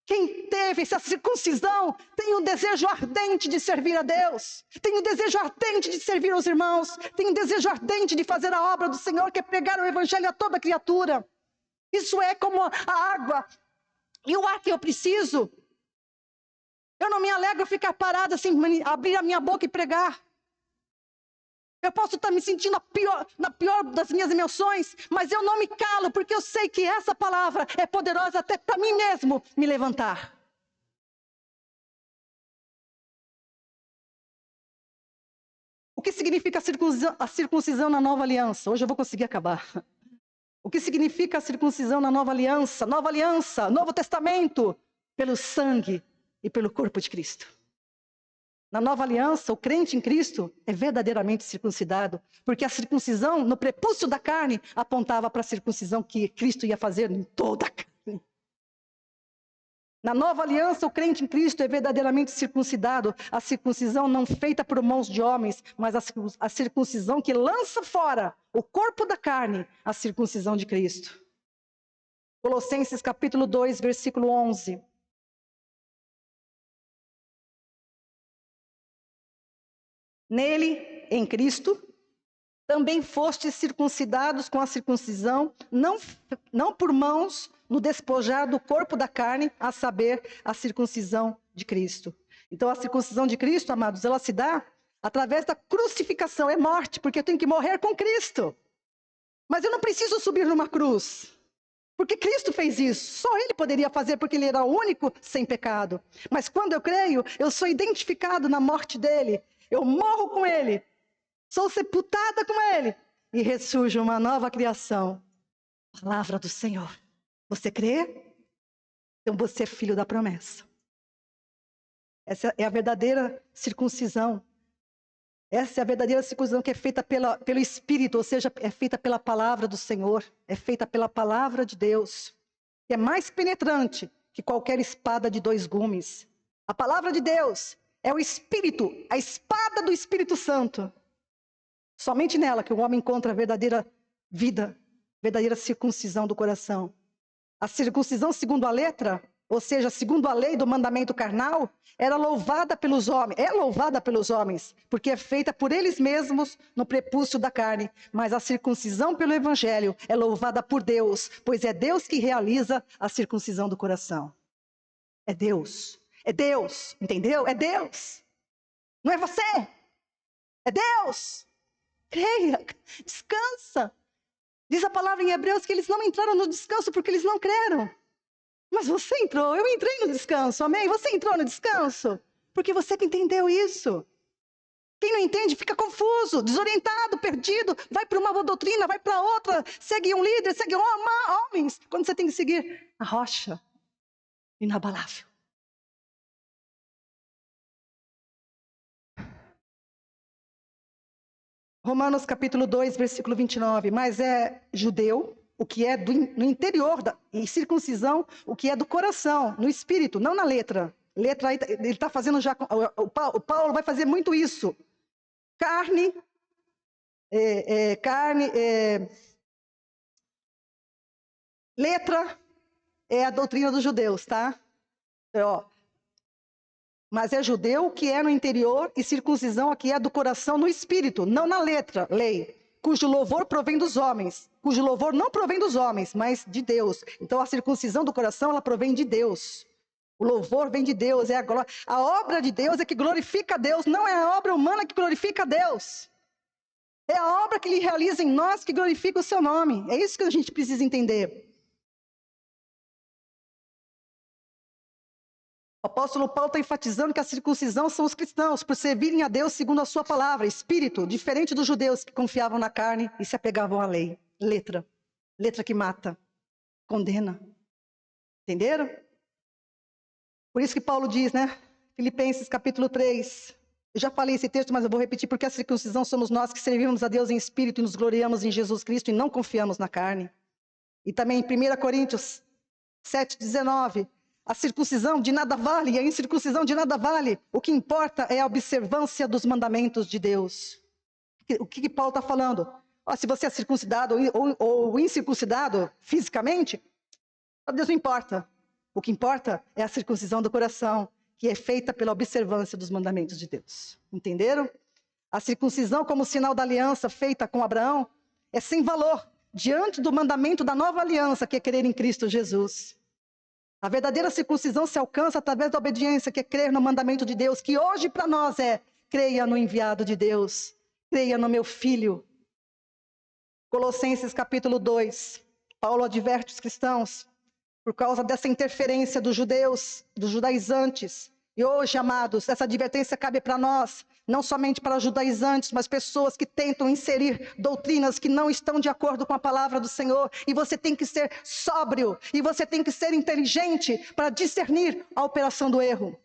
Quem teve essa circuncisão tem um desejo ardente de servir a Deus. Tem um desejo ardente de servir aos irmãos. Tem um desejo ardente de fazer a obra do Senhor, que é pregar o evangelho a toda criatura. Isso é como a água e o ar que eu preciso. Eu não me alegro ficar parada assim, abrir a minha boca e pregar. Eu posso estar me sentindo na pior das minhas emoções, mas eu não me calo, porque eu sei que essa palavra é poderosa até para mim mesmo me levantar. O que significa a circuncisão na nova aliança? Hoje eu vou conseguir acabar. O que significa a circuncisão na nova aliança? Nova aliança, Novo Testamento, pelo sangue e pelo corpo de Cristo. Na nova aliança, o crente em Cristo é verdadeiramente circuncidado, porque a circuncisão no prepúcio da carne apontava para a circuncisão que Cristo ia fazer em toda a carne. Na nova aliança, o crente em Cristo é verdadeiramente circuncidado, a circuncisão não feita por mãos de homens, mas a circuncisão que lança fora o corpo da carne, a circuncisão de Cristo. Colossenses capítulo 2, versículo 11. Nele, em Cristo, também fostes circuncidados com a circuncisão, não por mãos, no despojar do corpo da carne, a saber, a circuncisão de Cristo. Então, a circuncisão de Cristo, amados, ela se dá Através da crucificação, é morte, porque eu tenho que morrer com Cristo. Mas eu não preciso subir numa cruz, porque Cristo fez isso. Só Ele poderia fazer, porque Ele era o único sem pecado. Mas quando eu creio, eu sou identificado na morte dEle. Eu morro com Ele, sou sepultada com Ele, e ressurge uma nova criação. Palavra do Senhor. Você crê? Então você é filho da promessa. Essa é a verdadeira circuncisão. Essa é a verdadeira circuncisão que é feita pelo Espírito, ou seja, é feita pela palavra do Senhor, é feita pela palavra de Deus, que é mais penetrante que qualquer espada de 2 gumes. A palavra de Deus é o Espírito, a espada do Espírito Santo. Somente nela que o homem encontra a verdadeira vida, verdadeira circuncisão do coração. A circuncisão segundo a letra, ou seja, segundo a lei do mandamento carnal, era louvada pelos homens, é louvada pelos homens, porque é feita por eles mesmos no prepúcio da carne. Mas a circuncisão pelo evangelho é louvada por Deus, pois é Deus que realiza a circuncisão do coração. É Deus, entendeu? É Deus, não é você, é Deus. Creia, descansa. Diz a palavra em Hebreus que eles não entraram no descanso porque eles não creram. Mas você entrou, eu entrei no descanso, amém? Você entrou no descanso, porque você que entendeu isso. Quem não entende fica confuso, desorientado, perdido, vai para uma doutrina, vai para outra, segue um líder, segue homens, quando você tem que seguir a rocha inabalável. Romanos capítulo 2, versículo 29, mas é judeu, o que é no interior, e circuncisão, o que é do coração, no espírito, não na letra. Letra, ele está fazendo já, o Paulo vai fazer muito isso. Carne, letra é a doutrina dos judeus, tá? Mas é judeu que é no interior e circuncisão aqui é do coração no espírito, não na letra, lei, cujo louvor provém dos homens, cujo louvor não provém dos homens, mas de Deus. Então a circuncisão do coração, ela provém de Deus. O louvor vem de Deus, é a glória. A obra de Deus é que glorifica a Deus, não é a obra humana que glorifica a Deus. É a obra que Ele realiza em nós que glorifica o seu nome. É isso que a gente precisa entender. O apóstolo Paulo está enfatizando que a circuncisão são os cristãos, por servirem a Deus segundo a sua palavra, espírito, diferente dos judeus que confiavam na carne e se apegavam à lei. Letra que mata, condena. Entenderam? Por isso que Paulo diz, né? Filipenses capítulo 3. Eu já falei esse texto, mas eu vou repetir, porque a circuncisão somos nós que servimos a Deus em espírito e nos gloriamos em Jesus Cristo e não confiamos na carne. E também em 1 Coríntios 7,19. A circuncisão de nada vale, e a incircuncisão de nada vale. O que importa é a observância dos mandamentos de Deus. O que Paulo está falando? Se você é circuncidado ou incircuncidado fisicamente, para Deus não importa. O que importa é a circuncisão do coração, que é feita pela observância dos mandamentos de Deus. Entenderam? A circuncisão como sinal da aliança feita com Abraão é sem valor diante do mandamento da nova aliança, que é crer em Cristo Jesus. A verdadeira circuncisão se alcança através da obediência, que é crer no mandamento de Deus, que hoje para nós é: creia no enviado de Deus, creia no meu filho. Colossenses capítulo 2, Paulo adverte os cristãos por causa dessa interferência dos judeus, dos judaizantes. E hoje, amados, essa advertência cabe para nós, não somente para judaizantes, mas pessoas que tentam inserir doutrinas que não estão de acordo com a palavra do Senhor. E você tem que ser sóbrio, e você tem que ser inteligente para discernir a operação do erro.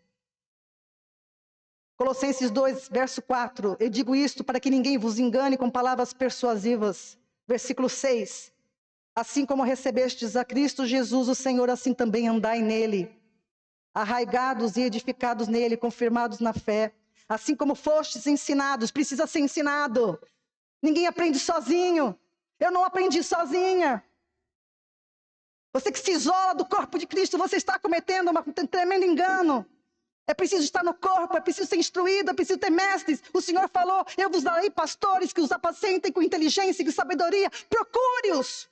Colossenses 2, verso 4. Eu digo isto para que ninguém vos engane com palavras persuasivas. Versículo 6. Assim como recebestes a Cristo Jesus, o Senhor, assim também andai nele, arraigados e edificados nele, confirmados na fé. Assim como fostes ensinados, precisa ser ensinado. Ninguém aprende sozinho. Eu não aprendi sozinha. Você que se isola do corpo de Cristo, você está cometendo um tremendo engano. É preciso estar no corpo, é preciso ser instruído, é preciso ter mestres. O Senhor falou: eu vos darei pastores que os apacentem com inteligência e com sabedoria. Procure-os.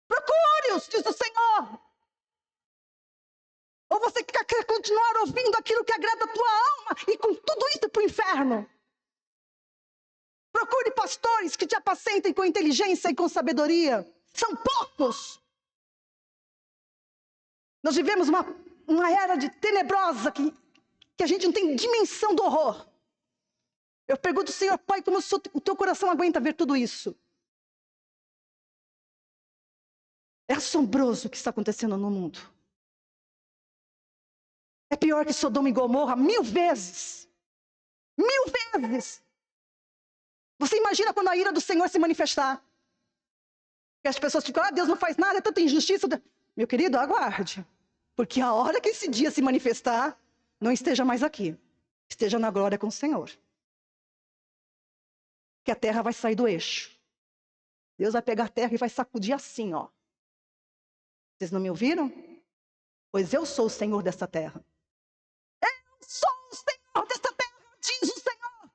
Procure-os, diz o Senhor. Ou você quer continuar ouvindo aquilo que agrada a tua alma e com tudo isso para o inferno? Procure pastores que te apacentem com inteligência e com sabedoria. São poucos. Nós vivemos uma era tenebrosa que a gente não tem dimensão do horror. Eu pergunto, Senhor, Pai, como o teu coração aguenta ver tudo isso? É assombroso o que está acontecendo no mundo. É pior que Sodoma e Gomorra 1000 vezes. 1000 vezes. Você imagina quando a ira do Senhor se manifestar? E as pessoas ficam, Deus não faz nada, é tanta injustiça. Meu querido, aguarde. Porque a hora que esse dia se manifestar, não esteja mais aqui. Esteja na glória com o Senhor. Que a terra vai sair do eixo. Deus vai pegar a terra e vai sacudir assim, ó. Vocês não me ouviram? Pois eu sou o Senhor desta terra. Eu sou o Senhor desta terra, diz o Senhor.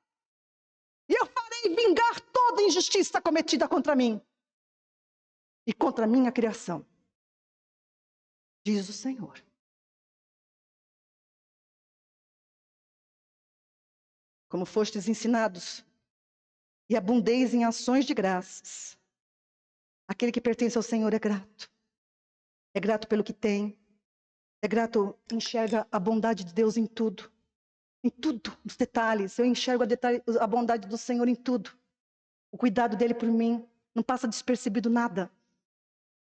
E eu farei vingar toda injustiça cometida contra mim. E contra a minha criação. Diz o Senhor. Como fostes ensinados, e abundeis em ações de graças. Aquele que pertence ao Senhor é grato. É grato pelo que tem. É grato, enxerga a bondade de Deus em tudo. Em tudo, nos detalhes. Eu enxergo a bondade do Senhor em tudo. O cuidado dele por mim. Não passa despercebido nada.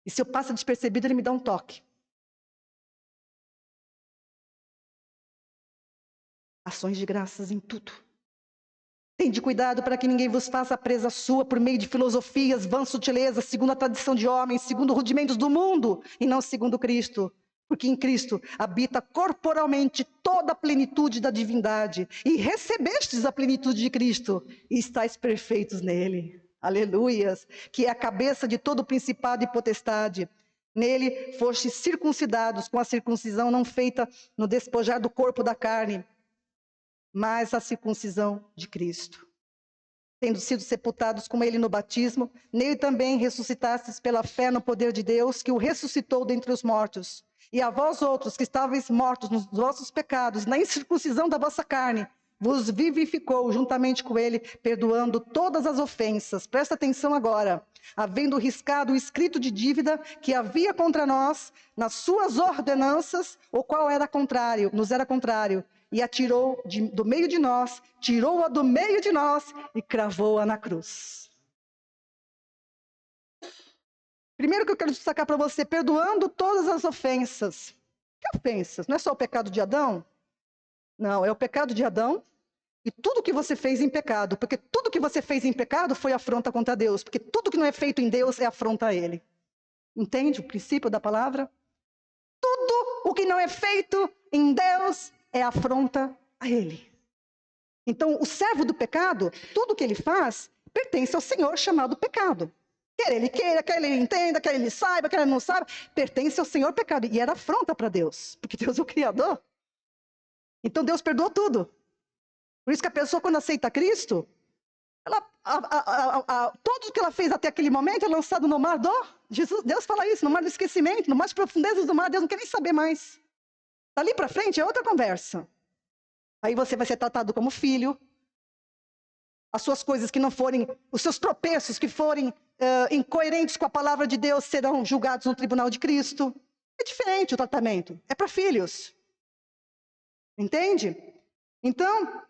E se eu passo despercebido, ele me dá um toque. Ações de graças em tudo. Tende cuidado para que ninguém vos faça presa sua por meio de filosofias, vãs sutilezas, segundo a tradição de homens, segundo rudimentos do mundo, e não segundo Cristo. Porque em Cristo habita corporalmente toda a plenitude da divindade, e recebestes a plenitude de Cristo, e estáis perfeitos nele. Aleluias! Que é a cabeça de todo principado e potestade. Nele fostes circuncidados com a circuncisão não feita no despojar do corpo da carne, mas a circuncisão de Cristo. Tendo sido sepultados com ele no batismo, nele também ressuscitastes pela fé no poder de Deus, que o ressuscitou dentre os mortos. E a vós outros, que estáveis mortos nos vossos pecados, na incircuncisão da vossa carne, vos vivificou juntamente com ele, perdoando todas as ofensas. Presta atenção agora. Havendo riscado o escrito de dívida que havia contra nós, nas suas ordenanças, o qual nos era contrário, e a tirou do meio de nós, tirou-a do meio de nós e cravou-a na cruz. Primeiro que eu quero destacar para você, perdoando todas as ofensas. Que ofensas? Não é só o pecado de Adão? Não, é o pecado de Adão e tudo que você fez em pecado. Porque tudo que você fez em pecado foi afronta contra Deus. Porque tudo que não é feito em Deus é afronta a Ele. Entende o princípio da palavra? Tudo o que não é feito em Deus é afronta a Ele. Então, o servo do pecado, tudo que ele faz, pertence ao Senhor chamado pecado. Quer ele queira, quer ele entenda, quer ele saiba, quer ele não saiba, pertence ao Senhor pecado. E era afronta para Deus, porque Deus é o Criador. Então, Deus perdoou tudo. Por isso que a pessoa, quando aceita Cristo, tudo que ela fez até aquele momento é lançado no mar Deus fala isso, no mar do esquecimento, no mais profundezas do mar, Deus não quer nem saber mais. Dali para frente é outra conversa. Aí você vai ser tratado como filho. As suas coisas que não forem, os seus tropeços que forem incoerentes com a palavra de Deus serão julgados no tribunal de Cristo. É diferente o tratamento. É para filhos. Entende? Então,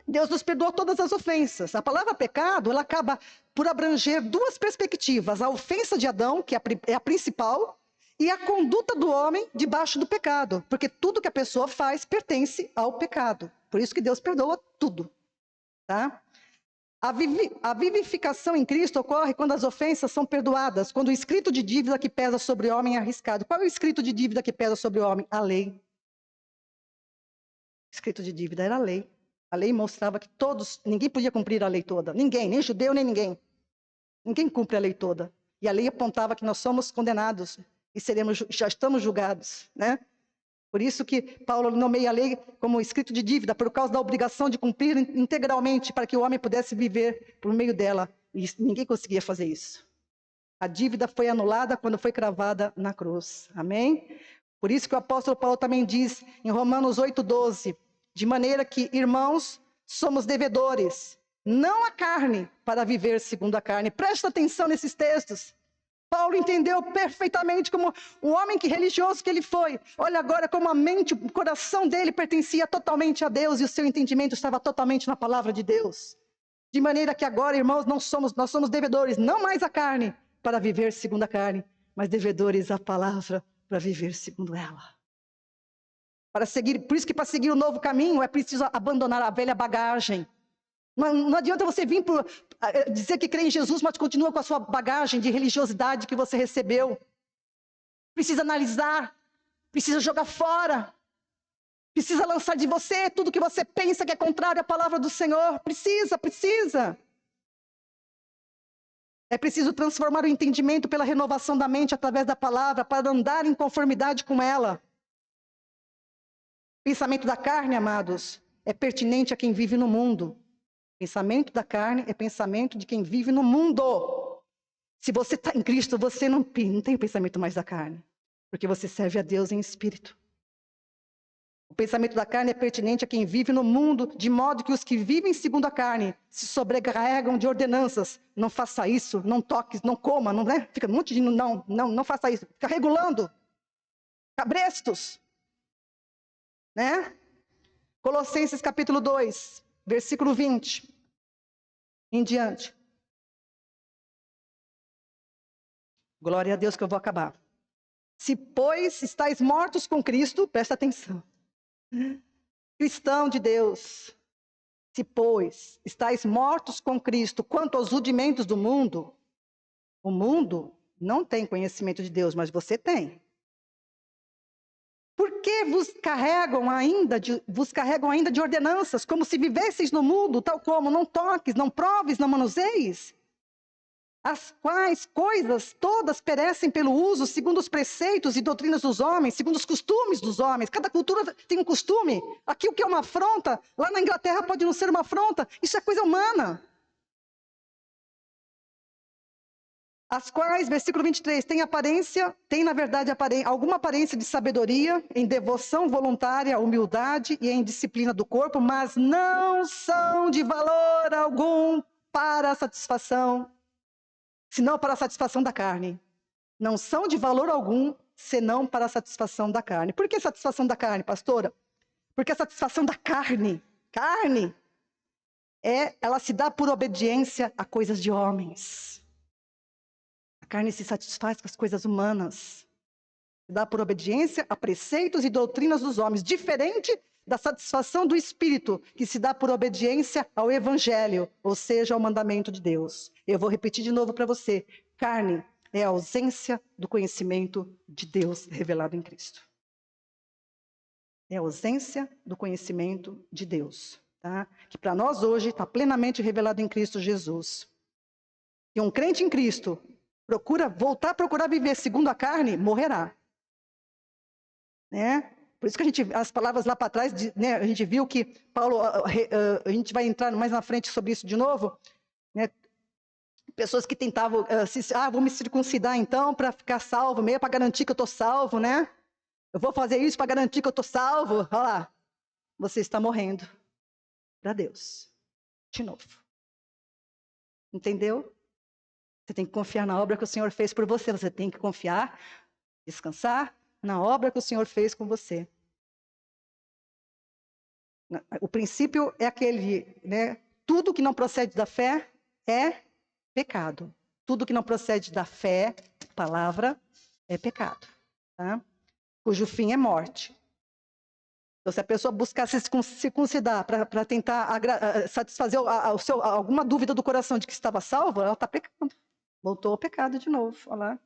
Deus nos perdoou todas as ofensas. A palavra pecado, ela acaba por abranger duas perspectivas. A ofensa de Adão, que é a principal, e a conduta do homem debaixo do pecado. Porque tudo que a pessoa faz pertence ao pecado. Por isso que Deus perdoa tudo. Tá? A vivificação em Cristo ocorre quando as ofensas são perdoadas, quando o escrito de dívida que pesa sobre o homem é arriscado. Qual é o escrito de dívida que pesa sobre o homem? A lei. O escrito de dívida era a lei. A lei mostrava que ninguém podia cumprir a lei toda. Ninguém, nem judeu, nem ninguém. Ninguém cumpre a lei toda. E a lei apontava que nós somos condenados e já estamos julgados, né? Por isso que Paulo nomeia a lei como escrito de dívida, por causa da obrigação de cumprir integralmente para que o homem pudesse viver por meio dela. E ninguém conseguia fazer isso. A dívida foi anulada quando foi cravada na cruz. Amém? Por isso que o apóstolo Paulo também diz em Romanos 8:12, de maneira que, irmãos, somos devedores, não a carne, para viver segundo a carne. Presta atenção nesses textos. Paulo entendeu perfeitamente como o homem religioso que ele foi. Olha agora como a mente, o coração dele pertencia totalmente a Deus e o seu entendimento estava totalmente na palavra de Deus. De maneira que agora, irmãos, nós somos devedores, não mais a carne, para viver segundo a carne, mas devedores à palavra para viver segundo ela. Por isso que para seguir o novo caminho é preciso abandonar a velha bagagem. Não adianta você vir dizer que crê em Jesus, mas continua com a sua bagagem de religiosidade que você recebeu. Precisa analisar, precisa jogar fora, precisa lançar de você tudo que você pensa que é contrário à palavra do Senhor. Precisa. É preciso transformar o entendimento pela renovação da mente através da palavra, para andar em conformidade com ela. Pensamento da carne, amados, é pertinente a quem vive no mundo. Pensamento da carne é pensamento de quem vive no mundo. Se você está em Cristo, você não tem o pensamento mais da carne, porque você serve a Deus em espírito. O pensamento da carne é pertinente a quem vive no mundo, de modo que os que vivem segundo a carne se sobrecarregam de ordenanças. Não faça isso, não toque, não coma, não, né? Fica um monte de não faça isso. Fica regulando. Cabrestos. Né? Colossenses capítulo 2, versículo 20. Em diante. Glória a Deus que eu vou acabar. Se, pois, estáis mortos com Cristo, presta atenção. Cristão de Deus. Se, pois, estáis mortos com Cristo quanto aos rudimentos do mundo, o mundo não tem conhecimento de Deus, mas você tem. Por que vos carregam ainda de ordenanças, como se vivesseis no mundo, tal como não toques, não proves, não manuseis? As quais coisas todas perecem pelo uso, segundo os preceitos e doutrinas dos homens, segundo os costumes dos homens. Cada cultura tem um costume. Aqui o que é uma afronta, lá na Inglaterra pode não ser uma afronta. Isso é coisa humana. As quais, versículo 23, tem na verdade alguma aparência de sabedoria, em devoção voluntária, humildade e em disciplina do corpo, mas não são de valor algum para a satisfação, senão para a satisfação da carne. Não são de valor algum, senão para a satisfação da carne. Por que satisfação da carne, pastora? Porque a satisfação da carne, ela se dá por obediência a coisas de homens. A carne se satisfaz com as coisas humanas. Se dá por obediência a preceitos e doutrinas dos homens. Diferente da satisfação do Espírito, que se dá por obediência ao Evangelho, ou seja, ao mandamento de Deus. Eu vou repetir de novo para você. Carne é a ausência do conhecimento de Deus revelado em Cristo. É a ausência do conhecimento de Deus. Tá? Que para nós hoje está plenamente revelado em Cristo Jesus. E um crente em Cristo voltar a procurar viver segundo a carne, morrerá. Né? Por isso que as palavras lá para trás, né, a gente viu que Paulo, a gente vai entrar mais na frente sobre isso de novo, né? Pessoas que tentavam, vou me circuncidar então para ficar salvo, meio para garantir que eu estou salvo, né? Eu vou fazer isso para garantir que eu estou salvo. Olha lá, você está morrendo para Deus, de novo. Entendeu? Você tem que confiar na obra que o Senhor fez por você. Você tem que confiar, descansar na obra que o Senhor fez com você. O princípio é aquele, né? Tudo que não procede da fé é pecado. Tudo que não procede da fé, palavra, é pecado. Tá? Cujo fim é morte. Então, se a pessoa buscar se circuncidar para tentar satisfazer alguma dúvida do coração de que estava salvo, ela está pecando. Voltou ao pecado de novo. Olha lá.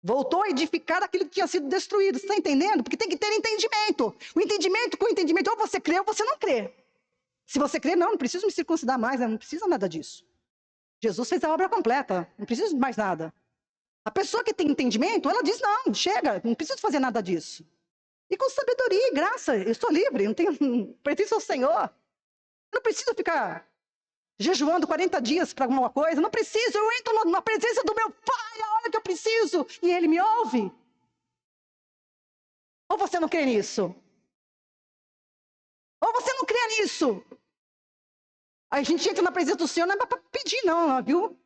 Voltou a edificar aquilo que tinha sido destruído. Você está entendendo? Porque tem que ter entendimento. Com o entendimento, ou você crê ou você não crê. Se você crê, não preciso me circuncidar mais, não precisa nada disso. Jesus fez a obra completa, não preciso de mais nada. A pessoa que tem entendimento, ela diz, não, chega, não preciso fazer nada disso. E com sabedoria e graça, eu estou livre, pertenço ao Senhor. Eu não preciso ficar jejuando 40 dias para alguma coisa, não preciso, eu entro na presença do meu Pai a hora que eu preciso, e Ele me ouve. Ou você não crê nisso? Ou você não crê nisso? A gente entra na presença do Senhor, não é para pedir não, viu?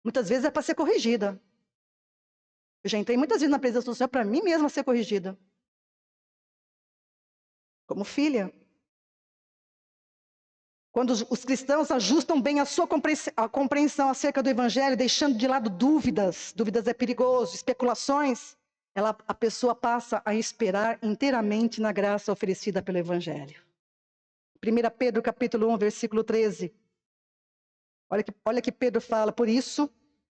Muitas vezes é para ser corrigida. Eu já entrei muitas vezes na presença do Senhor para mim mesma ser corrigida. Como filha. Quando os cristãos ajustam bem a sua compreensão acerca do Evangelho, deixando de lado dúvidas é perigoso, especulações, a pessoa passa a esperar inteiramente na graça oferecida pelo Evangelho. 1 Pedro capítulo 1, versículo 13. Olha que Pedro fala, por isso,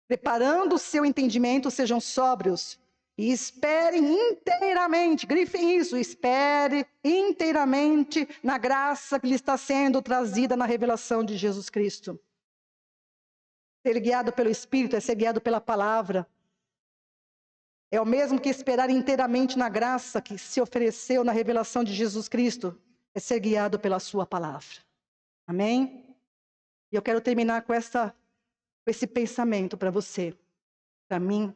preparando o seu entendimento, sejam sóbrios e esperem inteiramente, grifem isso, espere inteiramente na graça que lhe está sendo trazida na revelação de Jesus Cristo. Ser guiado pelo Espírito é ser guiado pela palavra. É o mesmo que esperar inteiramente na graça que se ofereceu na revelação de Jesus Cristo, é ser guiado pela sua palavra. Amém? E eu quero terminar com esse pensamento para você, para mim.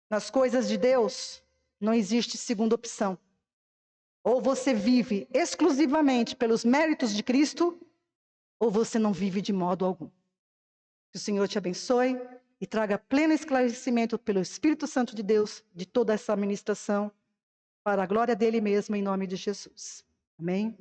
Nas coisas de Deus, não existe segunda opção. Ou você vive exclusivamente pelos méritos de Cristo, ou você não vive de modo algum. Que o Senhor te abençoe e traga pleno esclarecimento pelo Espírito Santo de Deus de toda essa ministração, para a glória dele mesmo, em nome de Jesus. Amém?